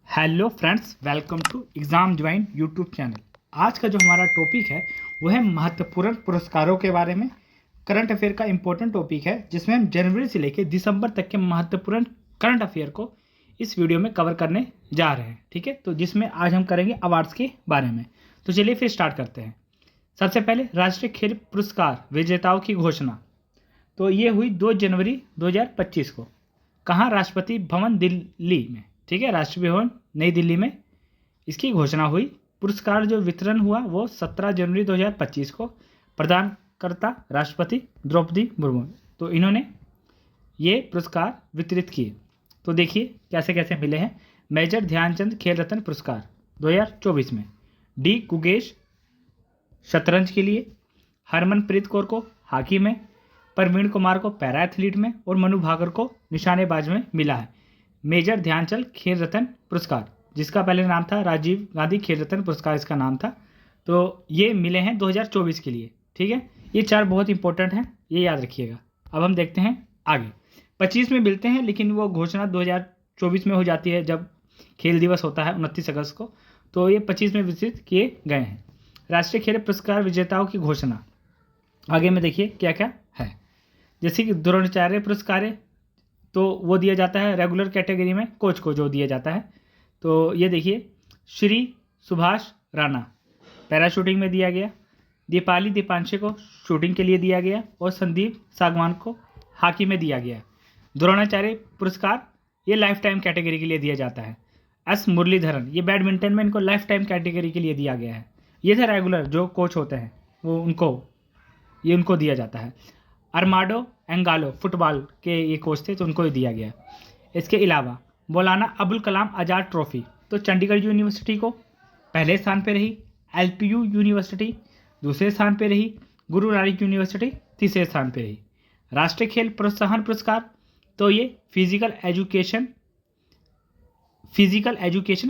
Hello friends, welcome to exam join YouTube channel. आज का जो हमारा टॉपिक है वो है महत्वपूर्ण पुरस्कारों के बारे में। करंट अफेयर का इम्पोर्टेंट टॉपिक है जिसमें हम जनवरी से लेकर दिसंबर तक के महत्वपूर्ण करंट अफेयर को इस वीडियो में कवर करने जा रहे हैं। ठीक है, तो जिसमें आज हम करेंगे अवार्ड्स के बारे में। तो चलिए फिर स्टार्ट करते हैं। सबसे पहले राष्ट्रीय खेल पुरस्कार विजेताओं की घोषणा। तो ये हुई 2 जनवरी 2025 को। कहाँ? राष्ट्रपति भवन दिल्ली में। ठीक है, राष्ट्रपति भवन नई दिल्ली में इसकी घोषणा हुई। पुरस्कार जो वितरण हुआ वो 17 जनवरी 2025 को। प्रदानकर्ता राष्ट्रपति द्रौपदी मुर्मू। तो इन्होंने ये पुरस्कार वितरित किए। तो देखिए कैसे कैसे मिले हैं। मेजर ध्यानचंद खेल रत्न पुरस्कार 2024 में डी गुगेश शतरंज के लिए, हरमनप्रीत कौर को हॉकी में, प्रवीण कुमार को पैरा एथलीट में और मनु भाकर को निशानेबाज में मिला है मेजर ध्यानचंद खेल रत्न पुरस्कार, जिसका पहले नाम था राजीव गांधी खेल रत्न पुरस्कार, इसका नाम था। तो ये मिले हैं 2024 के लिए। ठीक है, ये 4 बहुत इंपॉर्टेंट हैं, ये याद रखिएगा। अब हम देखते हैं आगे। 25 में मिलते हैं लेकिन वो घोषणा 2024 में हो जाती है जब खेल दिवस होता है 29 अगस्त को। तो ये 25 में वितरित किए गए हैं। राष्ट्रीय खेल पुरस्कार विजेताओं की घोषणा आगे में देखिए क्या क्या है। जैसे कि द्रोणाचार्य पुरस्कार तो वो दिया जाता है रेगुलर कैटेगरी में कोच को जो दिया जाता है। तो ये देखिए श्री सुभाष राणा पैरा शूटिंग में दिया गया, दीपाली दीपांशे को शूटिंग के लिए दिया गया और संदीप सागवान को हॉकी में दिया गया। द्रोणाचार्य पुरस्कार ये लाइफ टाइम कैटेगरी के लिए दिया जाता है। एस मुरलीधरन ये बैडमिंटन में इनको लाइफ टाइम कैटेगरी के लिए दिया गया है। ये थे रेगुलर जो कोच होते हैं वो उनको दिया जाता है। अरमाडो एंगालो फुटबॉल के ये कोच थे तो उनको ही दिया गया। इसके अलावा मौलाना अबुल कलाम आज़ाद ट्रॉफी तो चंडीगढ़ यूनिवर्सिटी को पहले स्थान पे रही, एलपीयू यूनिवर्सिटी दूसरे स्थान पे रही, गुरु नानक यूनिवर्सिटी तीसरे स्थान पे रही। राष्ट्रीय खेल प्रोत्साहन पुरस्कार तो ये physical education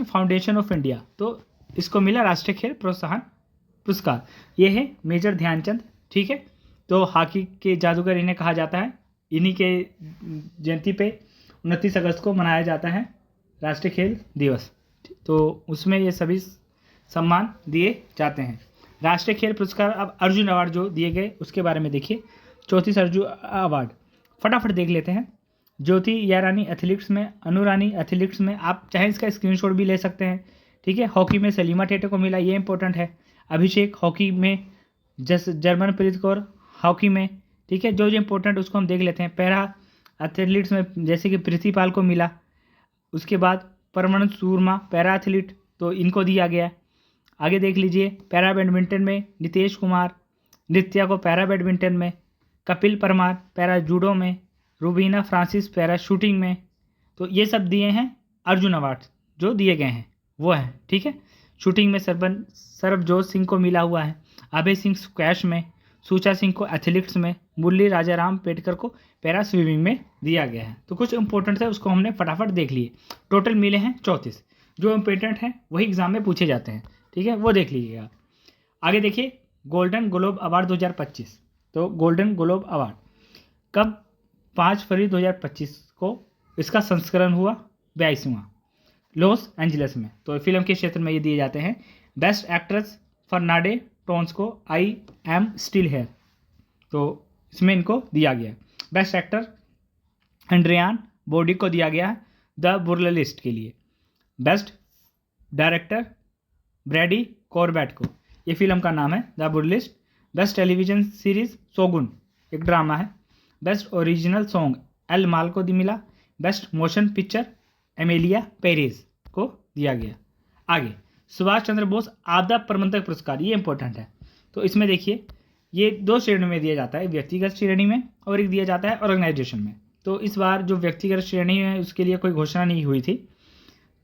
foundation of India, तो इसको मिला राष्ट्रीय खेल प्रोत्साहन पुरस्कार। ये है मेजर ध्यानचंद। ठीक है, तो हॉकी के जादूगर इन्हें कहा जाता है। इन्हीं के जयंती पे 29 अगस्त को मनाया जाता है राष्ट्रीय खेल दिवस। तो उसमें ये सभी सम्मान दिए जाते हैं। राष्ट्रीय खेल पुरस्कार अब अर्जुन अवार्ड जो दिए गए उसके बारे में देखिए। 34 अर्जुन अवार्ड फटाफट देख लेते हैं। ज्योति यारानी एथलेटिक्स में, अनु रानी एथलेटिक्स में, आप चाहे इसका स्क्रीनशॉट भी ले सकते हैं। ठीक है, हॉकी में सलीमा टेटे को मिला, ये इंपॉर्टेंट है। अभिषेक हॉकी में, जर्मनप्रीत कौर हॉकी में। ठीक है, जो इंपॉर्टेंट उसको हम देख लेते हैं। पैरा एथलीट्स में जैसे कि प्रीतिपाल को मिला। उसके बाद परमन सूरमा पैरा एथलीट तो इनको दिया गया। आगे देख लीजिए पैरा बैडमिंटन में नितेश कुमार, नित्या को पैरा बैडमिंटन में, कपिल परमार पैरा जूडो में, रूबीना फ्रांसिस पैरा शूटिंग में। तो ये सब दिए हैं अर्जुन अवार्ड जो दिए गए हैं वो हैं। ठीक है, शूटिंग में सरबजोत सिंह को मिला हुआ है, अभय सिंह स्क्वैश में, सूचा सिंह को एथलेटिक्स में, मुरली राजाराम पेटकर को पैरा स्विमिंग में दिया गया है। तो कुछ इंपॉर्टेंट है उसको हमने फटाफट देख लिए। टोटल मिले हैं 34। जो इंपॉर्टेंट हैं वही एग्जाम में पूछे जाते हैं। ठीक है, वो देख लीजिएगा। आगे देखिए गोल्डन ग्लोब अवार्ड 2025। तो गोल्डन ग्लोब अवार्ड कब? 5 फरवरी 2025 को इसका संस्करण हुआ 22वां लॉस एंजलिस में। तो फिल्म के क्षेत्र में ये दिए जाते हैं। बेस्ट एक्ट्रेस फर्नांडे टोन्स को आई एम स्टिल हेयर, तो इसमें इनको दिया गया। बेस्ट एक्टर एंड्रियान बोडी को दिया गया द बुर्लेलिस्ट के लिए। बेस्ट डायरेक्टर ब्रैडी कॉर्बेट को, ये फिल्म का नाम है the Brutalist. Best television series Shogun एक ड्रामा है। Best original song El Mal को मिला। Best motion picture Emilia Perez को दिया गया। आगे सुभाष चंद्र बोस आपदा प्रबंधक पुरस्कार, ये इंपॉर्टेंट है। तो इसमें देखिए ये 2 श्रेणी में दिया जाता है, व्यक्तिगत श्रेणी में और एक दिया जाता है ऑर्गेनाइजेशन में। तो इस बार जो व्यक्तिगत श्रेणी है उसके लिए कोई घोषणा नहीं हुई थी,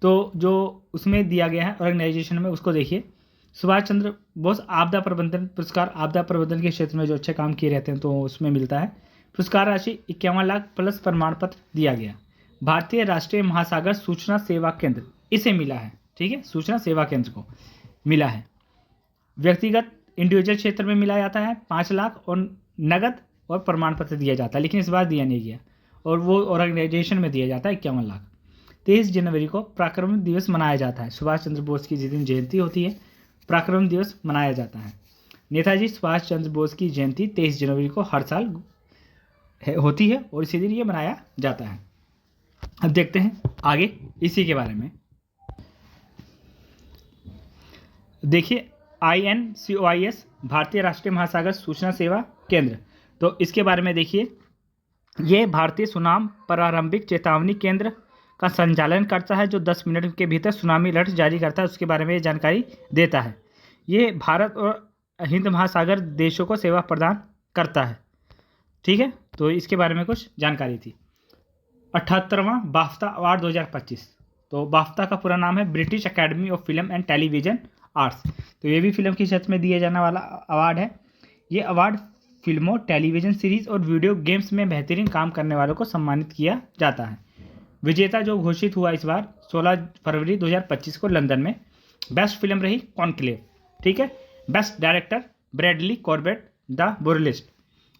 तो जो उसमें दिया गया है ऑर्गेनाइजेशन में उसको देखिए। सुभाष चंद्र बोस आपदा प्रबंधन पुरस्कार, आपदा प्रबंधन के क्षेत्र में जो अच्छे काम किए रहते हैं तो उसमें मिलता है। पुरस्कार राशि 51 लाख प्लस प्रमाण पत्र दिया गया। भारतीय राष्ट्रीय महासागर सूचना सेवा केंद्र इसे मिला है। ठीक है, सूचना सेवा केंद्र को मिला है। व्यक्तिगत इंडिविजुअल क्षेत्र में मिला जाता है 5 लाख और नगद और प्रमाण पत्र दिया जाता है, लेकिन इस बार दिया नहीं गया। और वो ऑर्गेनाइजेशन में दिया जाता है 51 लाख। 23 जनवरी को पराक्रम दिवस मनाया जाता है। सुभाष चंद्र बोस की जिस दिन जयंती होती है पराक्रम दिवस मनाया जाता है। नेताजी सुभाष चंद्र बोस की जयंती 23 जनवरी को हर साल होती है और इसी दिन ये मनाया जाता है। अब देखते हैं आगे इसी के बारे में। देखिए INCOIS भारतीय राष्ट्रीय महासागर सूचना सेवा केंद्र, तो इसके बारे में देखिए, ये भारतीय सुनाम प्रारंभिक चेतावनी केंद्र का संचालन करता है जो 10 मिनट के भीतर सुनामी अलर्ट जारी करता है, उसके बारे में जानकारी देता है। ये भारत और हिंद महासागर देशों को सेवा प्रदान करता है। ठीक है, तो इसके बारे में कुछ जानकारी थी। 78वां बाफ्ता अवार्ड 2025, तो बाफ्ता का पूरा नाम है British academy of film and television arts, तो ये भी फिल्म के क्षेत्र में दिया जाने वाला अवार्ड है। ये अवार्ड फिल्मों, टेलीविजन सीरीज और वीडियो गेम्स में बेहतरीन काम करने वालों को सम्मानित किया जाता है। विजेता जो घोषित हुआ इस बार 16 फरवरी 2025 को लंदन में, बेस्ट फिल्म रही कॉन्क्लेव। ठीक है, best director Brady Corbet the Brutalist,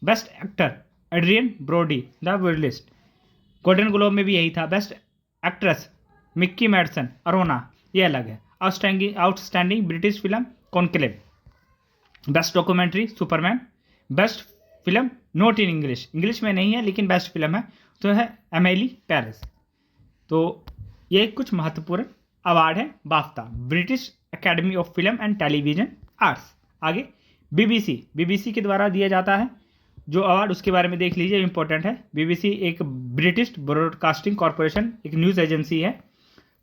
best actor Adrien Brody the Brutalist. Golden Globe में भी यही था। बेस्ट एक्ट्रेस मिक्की मैडसन अरोना, ये अलग है। Outstanding British film Conclave. Best documentary Superman. Best film not in English, English में नहीं है लेकिन बेस्ट फिल्म है तो है एमिली पेरिस। तो ये कुछ महत्वपूर्ण अवार्ड है बाफ्ता, British academy of film and television arts. आगे बीबीसी के द्वारा दिया जाता है जो अवार्ड, उसके बारे में देख लीजिए, इंपॉर्टेंट है। बीबीसी एक ब्रिटिश ब्रॉडकास्टिंग कॉरपोरेशन, एक न्यूज़ एजेंसी है,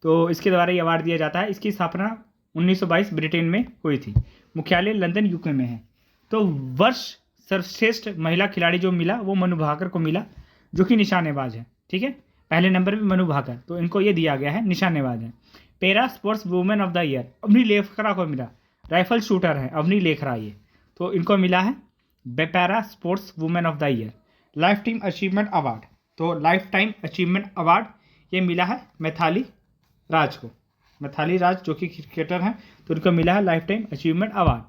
तो इसके द्वारा ये अवार्ड दिया जाता है। इसकी स्थापना 1922 ब्रिटेन में हुई थी। मुख्यालय लंदन यूके में है। तो वर्ष सर्वश्रेष्ठ महिला खिलाड़ी जो मिला वो मनु भाकर को मिला, जो कि निशानेबाज है। ठीक है, पहले नंबर पे मनु भाकर, तो इनको ये दिया गया है, निशानेबाज है। Para sports women of the year Avani Lekhara को मिला, राइफल शूटर है अवनी लेखरा ये, तो इनको मिला है para sports women of the year. Life time achievement award, तो लाइफ टाइम अचीवमेंट अवार्ड ये मिला है मैथाली राज को। मैथाली राज जो कि क्रिकेटर हैं, तो उनको मिला है लाइफ टाइम अचीवमेंट अवार्ड।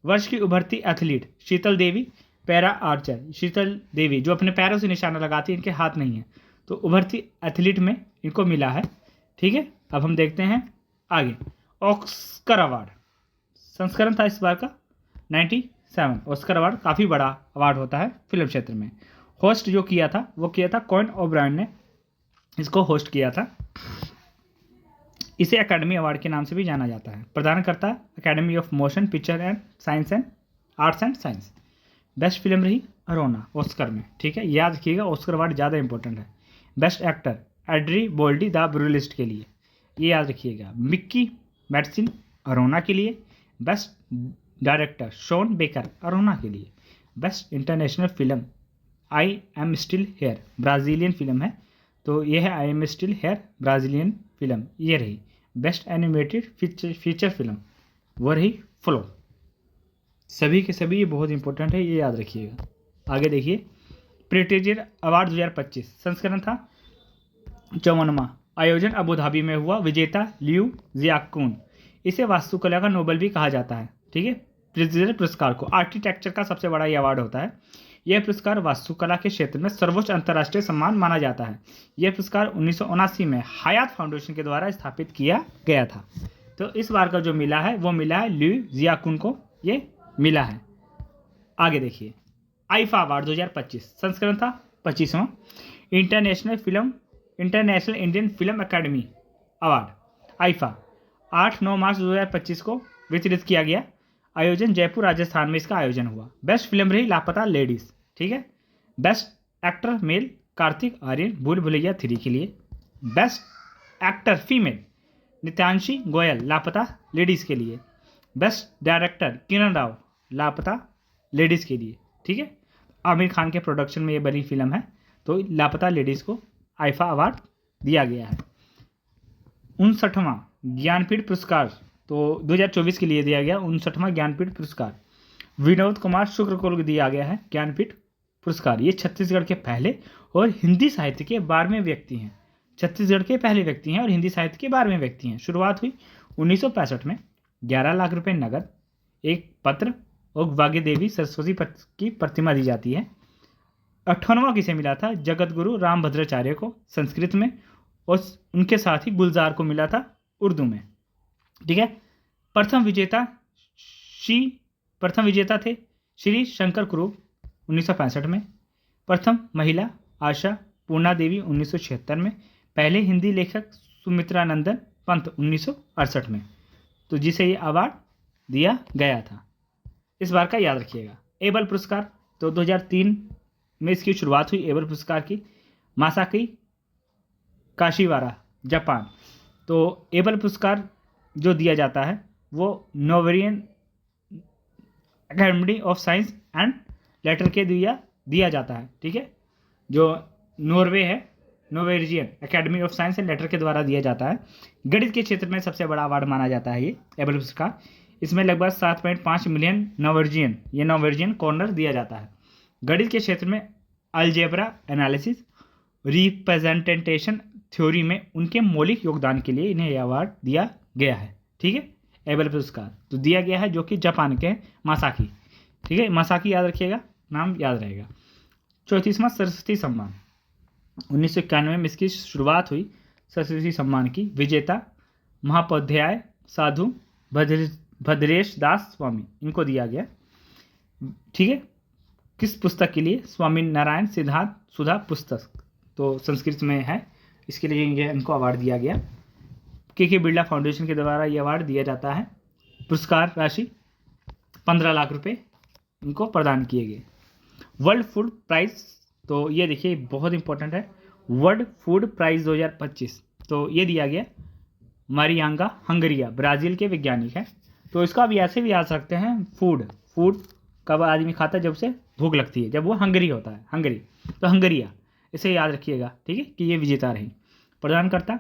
वर्ष की उभरती एथलीट शीतल देवी, पैरा आर्चर शीतल देवी जो अपने पैरों से निशाना लगाती है, इनके हाथ नहीं है, तो उभरती एथलीट में इनको मिला है। ठीक है, अब हम देखते हैं आगे। ऑस्कर अवार्ड संस्करण था इस बार का 97। ऑस्कर अवार्ड काफ़ी बड़ा अवार्ड होता है फिल्म क्षेत्र में। होस्ट जो किया था वो किया था कॉइन ओब्रायन ने, इसको होस्ट किया था। इसे अकेडमी अवार्ड के नाम से भी जाना जाता है। प्रदानकर्ता academy of motion picture and science and arts and science. Best film रही अरोना ऑस्कर में। ठीक है, याद रखिएगा ऑस्कर अवार्ड ज़्यादा इंपॉर्टेंट है। Best actor Adrien Brody the Brutalist के लिए, ये याद रखिएगा। मिक्की मैडसन अरोना के लिए। बेस्ट डायरेक्टर शॉन बेकर अरोना के लिए। Best international film I am still here, Brazilian film है, तो ये है I am still here Brazilian film, ये रही। बेस्ट एनिमेटेड फीचर फिल्म वो रही फ्लो। सभी के सभी ये बहुत इंपॉर्टेंट है, ये याद रखिएगा। आगे देखिए, प्रेस्टीजियर अवार्ड 2025 संस्करण था 54वां। आयोजन अबू धाबी में हुआ। विजेता लियू जियाकुन। इसे वास्तुकला का नोबेल भी कहा जाता है। ठीक है, प्रेस्टीजियर पुरस्कार को आर्किटेक्चर का सबसे बड़ा ये अवार्ड होता है। यह पुरस्कार वास्तुकला के क्षेत्र में सर्वोच्च अंतर्राष्ट्रीय सम्मान माना जाता है। यह पुरस्कार 1979 में हयात फाउंडेशन के द्वारा स्थापित किया गया था। तो इस बार का जो मिला है वो मिला है लियू जियाकुन को, ये मिला है। आगे देखिए, आईफा अवार्ड 2025 संस्करण था 25वां। International Indian film academy award IIFA 8-9 मार्च 2025 को वितरित किया गया। आयोजन जयपुर राजस्थान में इसका आयोजन हुआ। बेस्ट फिल्म रही लापता लेडीज। ठीक है, best actor male Kartik Aaryan Bhool Bhulaiyaa 3 के लिए। Best actor female Nitanshi Goel Laapataa ladies के लिए। बेस्ट डायरेक्टर किरण राव लापता लेडीज के लिए। ठीक है, आमिर खान के प्रोडक्शन में ये बनी फिल्म है, तो लापता लेडीज को आईफा अवार्ड दिया गया है। 59वां ज्ञानपीठ पुरस्कार, तो 2024 के लिए दिया गया 59वां ज्ञानपीठ पुरस्कार विनोद कुमार शुक्ल को दिया गया है ज्ञानपीठ पुरस्कार। ये छत्तीसगढ़ के पहले और हिंदी साहित्य के 12वें व्यक्ति हैं। छत्तीसगढ़ के पहले व्यक्ति हैं और हिंदी साहित्य के 12वें व्यक्ति हैं। शुरुआत हुई 1965 में। 11 लाख रुपए नगद, एक पत्र और भाग्य देवी सरस्वती की प्रतिमा दी जाती है। 58वां किसे मिला था? जगत गुरु रामभद्राचार्य को संस्कृत में। और उनके साथ ही गुलजार को मिला था उर्दू में। ठीक है। प्रथम विजेता थे श्री शंकर कुरूप 1965 में। प्रथम महिला आशा पूर्णा देवी 1976 में। पहले हिंदी लेखक सुमित्रानंदन पंत 1968 में। तो जिसे ये अवार्ड दिया गया था, इस बार का याद रखिएगा। एबल पुरस्कार, तो 2003 में इसकी शुरुआत हुई एबल पुरस्कार की। Masaki Kashiwara Japan. तो एबल पुरस्कार जो दिया जाता है वो Norwegian academy of science and letter के दिया जाता है। ठीक है। जो नॉर्वे है, Norwegian academy of science and letter के द्वारा दिया जाता है। गणित के क्षेत्र में सबसे बड़ा अवार्ड माना जाता है ये एबल पुरस्कार। इसमें लगभग 7.5 मिलियन नॉर्वेजियन कॉर्नर दिया जाता है। गणित के क्षेत्र में अलजेब्रा एनालिसिस, रिप्रेजेंटेशन थ्योरी में उनके मौलिक योगदान के लिए इन्हें यह अवार्ड दिया गया है। ठीक है। एबल पुरस्कार तो दिया गया है, जो कि जापान के मासाकी। ठीक है, मासाकी याद रखिएगा, नाम याद रहेगा। 34वां सरस्वती सम्मान 1991 में इसकी शुरुआत हुई। सरस्वती सम्मान की विजेता महापोध्याय साधु भद्रेश दास स्वामी, इनको दिया गया। ठीक है। किस पुस्तक के लिए? स्वामी नारायण सिद्धांत सुधा पुस्तक, तो संस्कृत में है, इसके लिए इनको अवार्ड दिया गया। के बिरला फाउंडेशन के द्वारा ये अवार्ड दिया जाता है। पुरस्कार राशि 15 लाख रुपए इनको प्रदान किए गए। वर्ल्ड फूड प्राइज, तो ये देखिए बहुत इंपॉर्टेंट है। वर्ल्ड फूड प्राइज 2025, तो ये दिया गया मारियांगा हंगरिया, ब्राज़ील के वैज्ञानिक हैं। तो इसका भी ऐसे भी याद सकते हैं, फूड कब आदमी खाता है? जब से भूख लगती है, जब वो हंगरी होता है, हंगरी, तो हंगरिया, इसे याद रखिएगा। ठीक है, कि ये विजेता रही। प्रदानकर्ता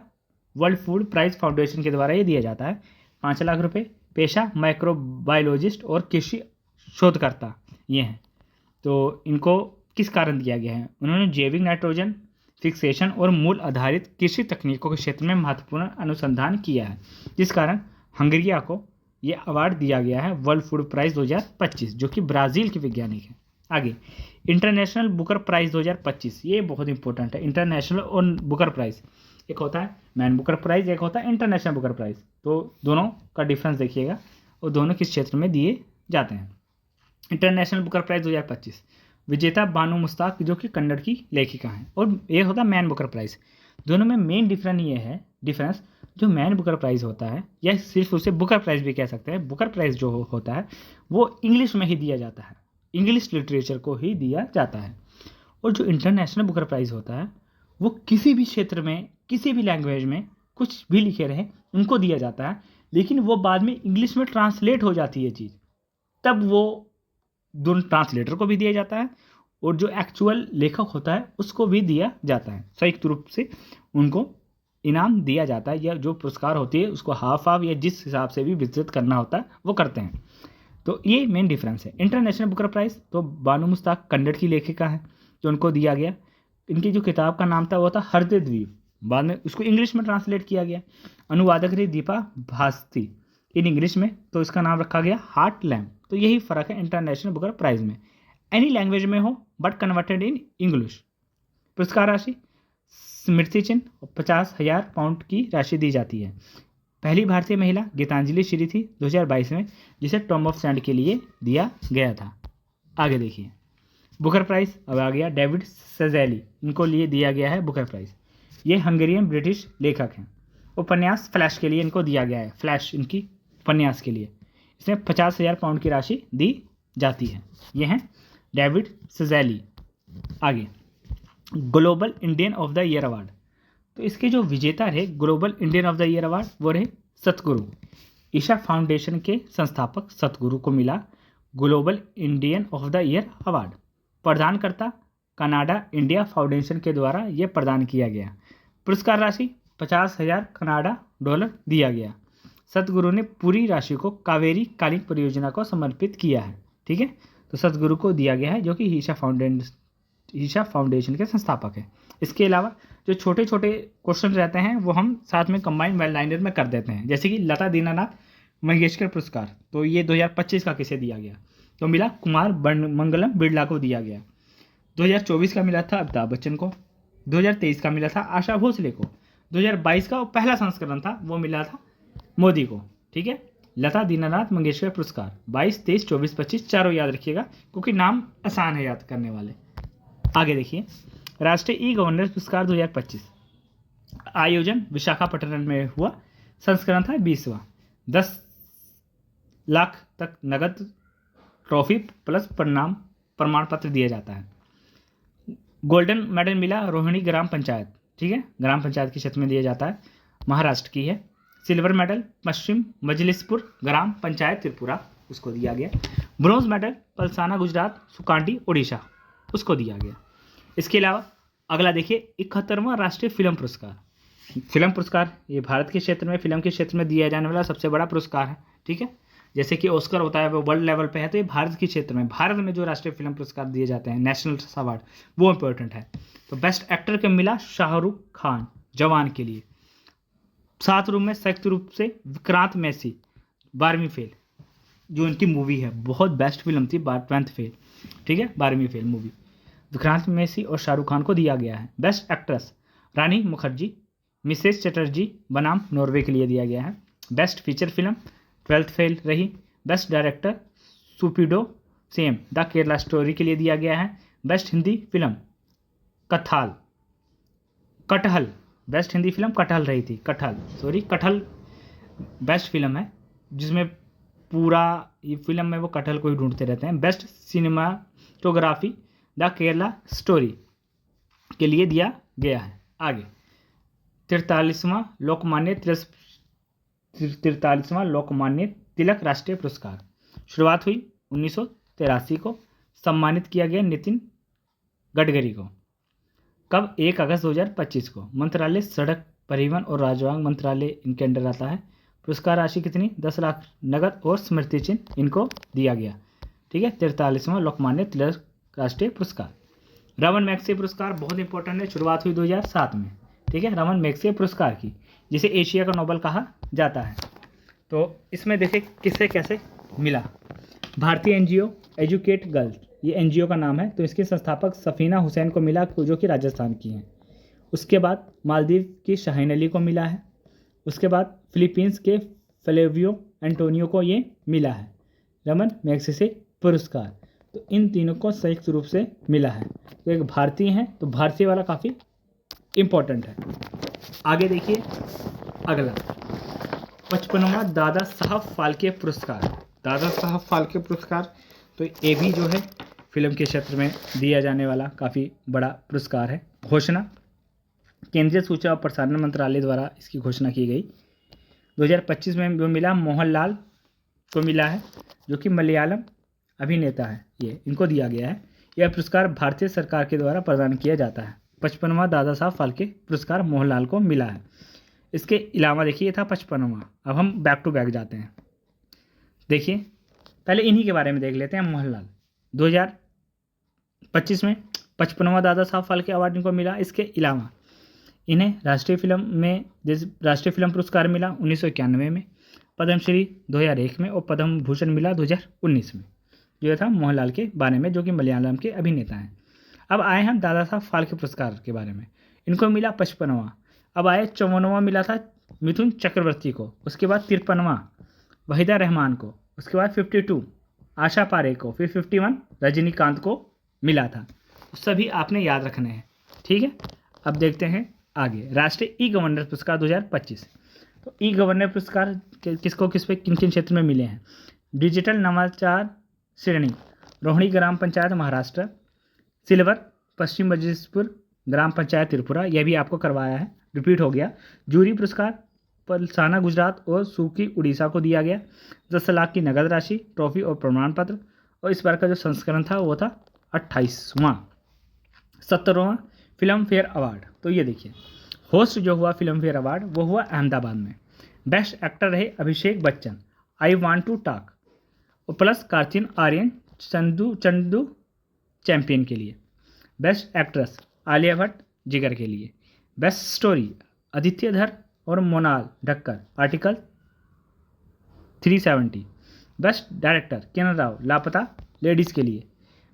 वर्ल्ड फूड प्राइज फाउंडेशन के द्वारा ये दिया जाता है। 5 लाख रुपए। पेशा माइक्रोबायोलॉजिस्ट और कृषि शोधकर्ता ये हैं। तो इनको किस कारण दिया गया है? उन्होंने जैविक नाइट्रोजन फिक्सेशन और मूल आधारित कृषि तकनीकों के क्षेत्र में महत्वपूर्ण अनुसंधान किया है, जिस कारण हंगरिया को ये अवार्ड दिया गया है वर्ल्ड फूड प्राइज 2025, जो कि ब्राज़ील के वैज्ञानिक हैं। आगे इंटरनेशनल बुकर प्राइज 2025, ये बहुत इंपॉर्टेंट है। इंटरनेशनल और बुकर प्राइज, एक होता है मैन बुकर प्राइज, एक होता है इंटरनेशनल बुकर प्राइज। तो दोनों का डिफरेंस देखिएगा और दोनों किस क्षेत्र में दिए जाते हैं। इंटरनेशनल बुकर प्राइज 2025 विजेता बानू मुश्ताक, जो कि कन्नड़ की लेखिका हैं, और ये होता है मैन बुकर प्राइज। दोनों में मेन डिफरेंस जो मैन बुकर प्राइज होता है, या सिर्फ उसे बुकर प्राइज भी कह सकते हैं, बुकर प्राइज जो होता है वो इंग्लिश में ही दिया जाता है, इंग्लिश लिटरेचर को ही दिया जाता है। और जो इंटरनेशनल बुकर प्राइज होता है वो किसी भी क्षेत्र में, किसी भी लैंग्वेज में कुछ भी लिखे रहे उनको दिया जाता है, लेकिन वो बाद में इंग्लिश में ट्रांसलेट हो जाती है चीज़, तब वो दोनों ट्रांसलेटर को भी दिया जाता है और जो एक्चुअल लेखक होता है उसको भी दिया जाता है। संयुक्त रूप से उनको इनाम दिया जाता है, या जो पुरस्कार होती है उसको हाफ या जिस हिसाब से भी वितरित करना होता है वो करते हैं। तो ये मेन डिफरेंस है। इंटरनेशनल बुकर प्राइज तो बानू मुश्ताक कन्नड़ की लेखिका है, जो उनको दिया गया। इनकी जो किताब का नाम था वो था हृदय द्वीप, बाद में उसको इंग्लिश में ट्रांसलेट किया गया। अनुवादक रही दीपा भास्ती इन इंग्लिश में, तो इसका नाम रखा गया हार्ट लैम्प। तो यही फ़र्क है इंटरनेशनल बुकर प्राइज में, एनी लैंग्वेज में हो बट कन्वर्टेड इन इंग्लिश। पुरस्कार राशि स्मृति चिन्ह 50,000 पाउंड की राशि दी जाती है। पहली भारतीय महिला गीतांजलि श्री थी 2022 में, जिसे टॉम ऑफ सैंड के लिए दिया गया था। आगे देखिए बुकर प्राइज, अब आ गया डेविड सेजेली, इनको लिए दिया गया है बुकर प्राइज। ये हंगेरियन ब्रिटिश लेखक हैं। उपन्यास फ्लैश के लिए इनको दिया गया है, फ्लैश इनकी उपन्यास के लिए। इसमें 50,000 पाउंड की राशि दी जाती है। ये हैं डेविड सेजेली। आगे global Indian of the year award, तो इसके जो विजेता रहे global Indian of the year award वो रहे सतगुरु। ईशा फाउंडेशन के संस्थापक सतगुरु को मिला global Indian of the year award. प्रदानकर्ता कनाडा इंडिया फाउंडेशन के द्वारा यह प्रदान किया गया। पुरस्कार राशि 50,000 कनाडा डॉलर दिया गया। सतगुरु ने पूरी राशि को कावेरी कालीन परियोजना को समर्पित किया है। ठीक है, तो सतगुरु को दिया गया है, जो कि ईशा फाउंडेशन के संस्थापक हैं। इसके अलावा जो छोटे छोटे क्वेश्चन रहते हैं वो हम साथ में कंबाइंड वेल लाइनर में कर देते हैं, जैसे कि लता दीनानाथ मंगेशकर पुरस्कार, तो ये 2025 का किसे दिया गया? तो मिला कुमार मंगलम बिरला को दिया गया। 2024 का मिला था अमिताभ बच्चन को। 2023 का मिला था आशा भोसले को। 2022 का पहला संस्करण था, वो मिला था मोदी को। ठीक है, लता दीनानाथ मंगेशकर पुरस्कार 22, 23, 24, 25 चारों याद रखिएगा क्योंकि नाम आसान है याद करने वाले। आगे देखिए, राष्ट्रीय ई गवर्नेंस पुरस्कार 2025 आयोजन विशाखापट्टनम में हुआ, संस्करण था 20वां। 10 लाख तक नगद ट्रॉफी प्लस प्रमाण पत्र दिया जाता है। गोल्डन मेडल मिला रोहिणी ग्राम पंचायत, ठीक है, ग्राम पंचायत के क्षेत्र में दिया जाता है, महाराष्ट्र की है। सिल्वर मेडल पश्चिम मजलिसपुर ग्राम पंचायत त्रिपुरा, उसको दिया गया। ब्रॉन्ज मेडल पलसाना गुजरात, सुकांडी उड़ीसा, उसको दिया गया। इसके अलावा अगला देखिए 71वां राष्ट्रीय फिल्म पुरस्कार। फिल्म पुरस्कार ये भारत के क्षेत्र में, फिल्म के क्षेत्र में दिया जाने वाला सबसे बड़ा पुरस्कार है। ठीक है, जैसे कि ऑस्कर होता है वो वर्ल्ड लेवल पे है, तो ये भारत के क्षेत्र में, भारत में जो राष्ट्रीय फिल्म पुरस्कार दिए जाते हैं, नेशनल अवार्ड, वो इंपॉर्टेंट है। तो बेस्ट एक्टर के मिला शाहरुख खान जवान के लिए। 7 रूम में संयुक्त रूप से विक्रांत मैसी 12वीं फेल, जो इनकी मूवी है, बहुत बेस्ट फिल्म थी 12th फेल। ठीक है, 12वीं फेल मूवी विक्रांत मैसी और शाहरुख खान को दिया गया है। Best actress Rani Mukherji Mrs Chatterjee बनाम नॉर्वे के लिए दिया गया है। Best feature film 12th fail रही। Best director Sudipto Sen the Kerala story के लिए दिया गया है। Best Hindi film Kathal, best Hindi film Kathal रही थी, कटहल बेस्ट फिल्म है, जिसमें पूरा ये फिल्म में वो कटहल को ही ढूंढते रहते हैं। Best cinematography the Kerala story के लिए दिया गया है। आगे 43वां लोकमान्य तिलक राष्ट्रीय पुरस्कार शुरुआत हुई 1983 को, सम्मानित किया गया नितिन गडकरी को। कब? 1 अगस्त 2025 को। मंत्रालय सड़क परिवहन और राजमार्ग मंत्रालय इनके अंडर आता है। पुरस्कार राशि कितनी? 10 लाख नगद और स्मृति चिन्ह इनको दिया गया। ठीक है, 43वां लोकमान्य तिलक राष्ट्रीय पुरस्कार। रमन मैग्सेसे पुरस्कार बहुत इंपॉर्टेंट है, शुरुआत हुई 2007 में। ठीक है, रमन मैग्सेसे पुरस्कार की, जिसे एशिया का नोबेल कहा जाता है। तो इसमें देखिए किससे कैसे मिला। भारतीय एनजीओ एजुकेट गर्ल्स, ये एनजीओ का नाम है, तो इसके संस्थापक सफीना हुसैन को मिला, जो कि राजस्थान की हैं। उसके बाद मालदीव की शाहीन अली को मिला है। उसके बाद फिलीपींस के फ्लेवियो एंटोनियो को ये मिला है रमन मैग्सेसे पुरस्कार। तो इन तीनों को संयुक्त रूप से मिला है। तो एक भारतीय हैं, तो भारतीय वाला काफ़ी इम्पोर्टेंट है। आगे देखिए अगला 55वां दादा साहब फाल्के पुरस्कार। दादा साहब फाल्के पुरस्कार तो ये भी जो है फिल्म के क्षेत्र में दिया जाने वाला काफ़ी बड़ा पुरस्कार है। घोषणा केंद्रीय सूचना और प्रसारण मंत्रालय द्वारा इसकी घोषणा की गई। 2025 में जो मिला मोहनलाल को मिला है, जो कि मलयालम अभिनेता है, ये इनको दिया गया है। यह पुरस्कार भारतीय सरकार के द्वारा प्रदान किया जाता है। 55वां दादा साहब फाल्के पुरस्कार मोहनलाल को मिला है। इसके अलावा देखिए ये था 55वां। अब हम बैक टू बैक जाते हैं। देखिए पहले इन्हीं के बारे में देख लेते हैं। मोहनलाल 2025 में 55वां दादा साहब फाल्के अवार्ड इनको मिला। इसके अलावा इन्हें राष्ट्रीय फिल्म पुरस्कार मिला 1991 में, पद्मश्री 2001 में और पद्म भूषण मिला 2019 में। जो था मोहनलाल के बारे में, जो कि मलयालम के अभिनेता हैं। अब आए हम दादा साहब फाल्के पुरस्कार के बारे में। इनको मिला 55वां। अब आए 54वां मिला था मिथुन चक्रवर्ती को। उसके बाद 53वां वहीदा रहमान को। उसके बाद 52 आशा पारेख को। फिर 51 रजनीकांत को मिला था। सभी आपने याद रखने हैं। ठीक है, अब देखते हैं आगे राष्ट्रीय ई गवर्नेंस पुरस्कार 2025। तो ई गवर्नेंस पुरस्कार किसको किस पे किन किन क्षेत्र में मिले हैं? डिजिटल नवाचार श्रेणी रोहिणी ग्राम पंचायत महाराष्ट्र, सिल्वर पश्चिम मजलिसपुर ग्राम पंचायत त्रिपुरा, यह भी आपको करवाया है, रिपीट हो गया। जूरी पुरस्कार पलसाना गुजरात और सूकी उड़ीसा को दिया गया। 10 लाख की नगद राशि, ट्रॉफी और प्रमाण पत्र। और इस बार का जो संस्करण था वो था 28वां। 70वां फिल्म फेयर अवार्ड। तो ये देखिए होस्ट जो हुआ फिल्म फेयर अवार्ड वो हुआ अहमदाबाद में। बेस्ट एक्टर रहे Abhishek Bachchan, I want to talk, और प्लस कार्तिन आर्यन चंदू चैंपियन के लिए। बेस्ट एक्ट्रेस आलिया भट्ट जिगर के लिए। बेस्ट स्टोरी आदित्य धर और मोनाल ढक्कर article 370। Best director Kiran Rao लापता लेडीज़ के लिए।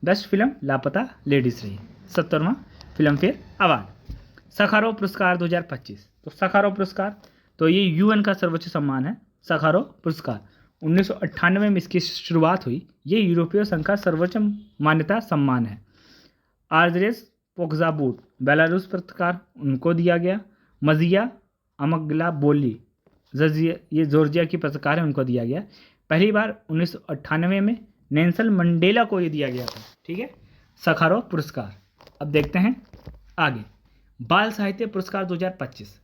बेस्ट फिल्म लापता लेडीज़ रही। 70वां फिल्म फेयर अवार्ड। सखारोव पुरस्कार 2025। तो सखारोव पुरस्कार, तो ये यूएन का सर्वोच्च सम्मान है, सखारोव पुरस्कार। 1998 में इसकी शुरुआत हुई। ये यूरोपीय संघ का सर्वोच्च मान्यता सम्मान है। आर्द्रेस पोक्जाबूट बेलारूस पुरस्कार उनको दिया गया। मजिया अमगलाबोली ये जॉर्जिया की पत्रकार है, उनको दिया गया। पहली बार 1998 में नेल्सन मंडेला को ये दिया गया था। ठीक है, सखारोव पुरस्कार। अब देखते हैं आगे। बाल साहित्य पुरस्कार 2025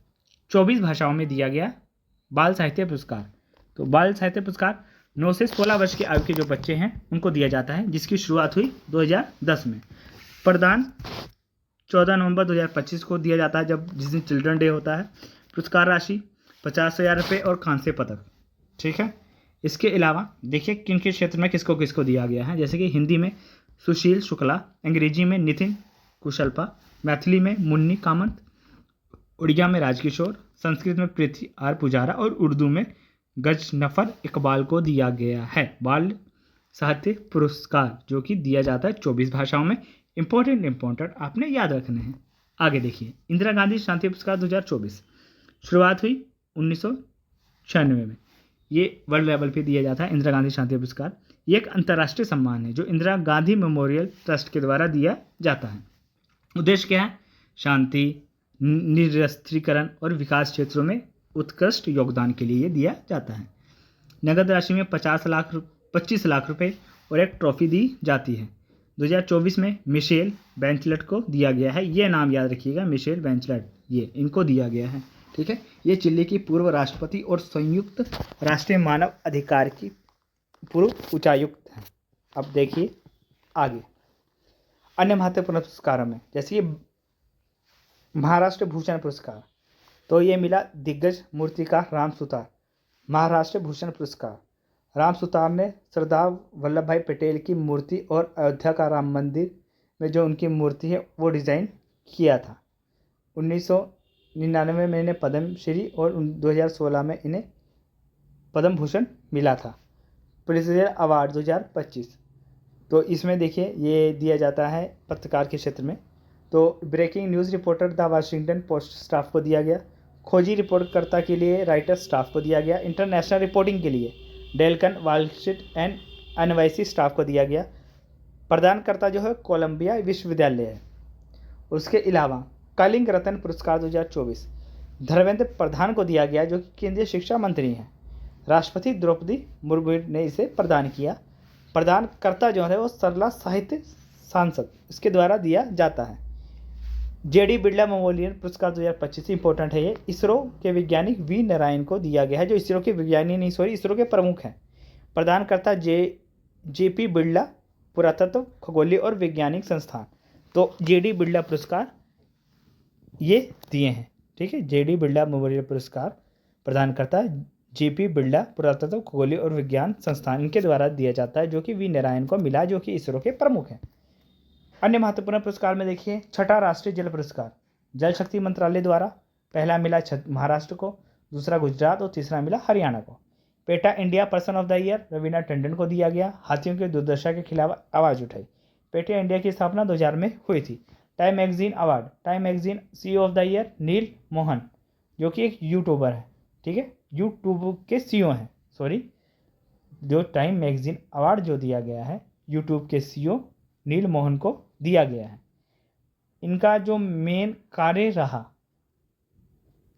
24 भाषाओं में दिया गया बाल साहित्य पुरस्कार। तो बाल साहित्य पुरस्कार 9 से 16 वर्ष की आयु के जो बच्चे हैं उनको दिया जाता है, जिसकी शुरुआत हुई 2010 में। प्रदान 14 नवंबर 2025 को दिया जाता है, जिस दिन चिल्ड्रन डे होता है। पुरस्कार राशि 50,000 रुपये और कांस्य पदक। ठीक है, इसके अलावा देखिए किन किन क्षेत्र में किसको किसको दिया गया है। जैसे कि हिंदी में सुशील शुक्ला, अंग्रेजी में नितिन कुशलपा, मैथिली में मुन्नी कामत, उड़िया में राजकिशोर, संस्कृत में पृथ्वी आर पुजारा और उर्दू में गजनफर इकबाल को दिया गया है बाल साहित्य पुरस्कार, जो कि दिया जाता है 24 भाषाओं में। इंपॉर्टेंट आपने याद रखने हैं। आगे देखिए, इंदिरा गांधी शांति पुरस्कार 2024 शुरुआत हुई 1996 में। ये वर्ल्ड लेवल पे दिया जाता है इंदिरा गांधी शांति पुरस्कार। ये एक अंतर्राष्ट्रीय सम्मान है जो इंदिरा गांधी मेमोरियल ट्रस्ट के द्वारा दिया जाता है। उद्देश्य क्या है? शांति, निरस्त्रीकरण और विकास क्षेत्रों में उत्कृष्ट योगदान के लिए दिया जाता है। नगद राशि में 25 लाख रुपए और एक ट्रॉफी दी जाती है। 2024 में मिशेल बेंचलेट को दिया गया है। ये नाम याद रखिएगा, मिशेल बेंचलेट, ये इनको दिया गया है। ठीक है, ये चिली की पूर्व राष्ट्रपति और संयुक्त राष्ट्रीय मानव अधिकार की पूर्व उच्चायुक्त हैं। अब देखिए आगे अन्य महत्वपूर्ण पुरस्कारों में, जैसे ये महाराष्ट्र भूषण पुरस्कार, तो ये मिला दिग्गज मूर्तिकार राम सुतार। महाराष्ट्र भूषण पुरस्कार राम सुतार ने सरदार वल्लभ भाई पटेल की मूर्ति और अयोध्या का राम मंदिर में जो उनकी मूर्ति है वो डिज़ाइन किया था। 1999 में इन्हें पद्म श्री और 2016 में इन्हें पद्म भूषण मिला था। प्रेसिडेंट अवार्ड 2025, तो इसमें देखिए ये दिया जाता है पत्रकार के क्षेत्र में। तो breaking news reporter the Washington Post staff को दिया गया। खोजी रिपोर्टकर्ता के लिए राइटर स्टाफ को दिया गया। इंटरनेशनल रिपोर्टिंग के लिए डेलकन वालस्ट्रीट एंड एनवाईसी स्टाफ को दिया गया। प्रदानकर्ता जो है कोलंबिया विश्वविद्यालय है। उसके अलावा कलिंग रत्न पुरस्कार 2024 धर्मेंद्र प्रधान को दिया गया, जो कि केंद्रीय शिक्षा मंत्री हैं। राष्ट्रपति द्रौपदी मुर्मू ने इसे प्रदान किया। प्रदानकर्ता जो है वो सरला साहित्य सांसद, इसके द्वारा दिया जाता है। जेडी बिरला मेमोरियल पुरस्कार 2025 इंपॉर्टेंट है। ये इसरो के वैज्ञानिक वी नारायण को दिया गया है, जो इसरो के इसरो के प्रमुख हैं। प्रदानकर्ता जेपी बिरला पुरातत्व खगोलीय और वैज्ञानिक संस्थान, तो जेडी बिरला पुरस्कार ये दिए हैं। ठीक है, जेडी बिरला मेमोरियल पुरस्कार प्रदानकर्ता जेपी बिरला पुरातत्व खगोलीय और विज्ञान संस्थान, इनके द्वारा दिया जाता है, जो कि वी नारायण को मिला, जो कि इसरो के प्रमुख हैं। अन्य महत्वपूर्ण पुरस्कार में देखिए छठा राष्ट्रीय जल पुरस्कार जल शक्ति मंत्रालय द्वारा, पहला मिला महाराष्ट्र को, दूसरा गुजरात और तीसरा मिला हरियाणा को। PETA India person of the year Raveena Tandon को दिया गया। हाथियों की दुर्दशा के खिलाफ आवाज़ उठाई। पेटा इंडिया की स्थापना 2000 में हुई थी। Time magazine award, Time magazine CEO of the year Neal Mohan, जो कि एक यूट्यूबर है। ठीक है, यूट्यूब के सीईओ हैं, जो टाइम मैगजीन अवार्ड जो दिया गया है यूट्यूब के सीईओ नील मोहन को दिया गया है। इनका जो मेन कार्य रहा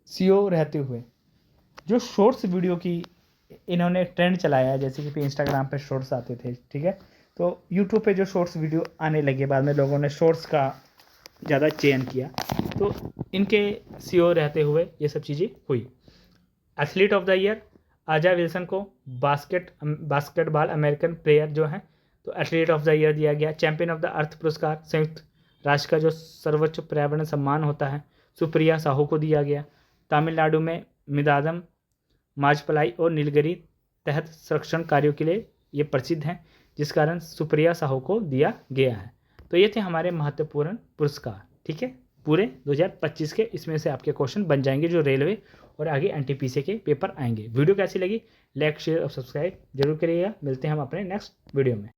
सीईओ रहते हुए, जो शॉर्ट्स वीडियो की इन्होंने ट्रेंड चलाया है, जैसे कि इंस्टाग्राम पे शॉर्ट्स आते थे। ठीक है, तो यूट्यूब पे जो शॉर्ट्स वीडियो आने लगे, बाद में लोगों ने शॉर्ट्स का ज़्यादा चयन किया, तो इनके सीईओ रहते हुए ये सब चीज़ें हुई। एथलीट ऑफ द ईयर आजा विल्सन को बास्केटबॉल अमेरिकन प्लेयर जो हैं, तो एथलीट ऑफ द ईयर दिया गया। चैंपियन ऑफ द अर्थ पुरस्कार संयुक्त राष्ट्र का जो सर्वोच्च पर्यावरण सम्मान होता है सुप्रिया साहू को दिया गया। तमिलनाडु में मिदादम माजपलाई और नीलगिरी तहत संरक्षण कार्यों के लिए ये प्रसिद्ध हैं, जिस कारण सुप्रिया साहू को दिया गया है। तो ये थे हमारे महत्वपूर्ण पुरस्कार। ठीक है, पूरे 2025 के, इसमें से आपके क्वेश्चन बन जाएंगे जो रेलवे और आगे एनटीपीसी के पेपर आएंगे। वीडियो कैसी लगी, लाइक शेयर और सब्सक्राइब जरूर करिएगा। मिलते हैं हम अपने नेक्स्ट वीडियो में।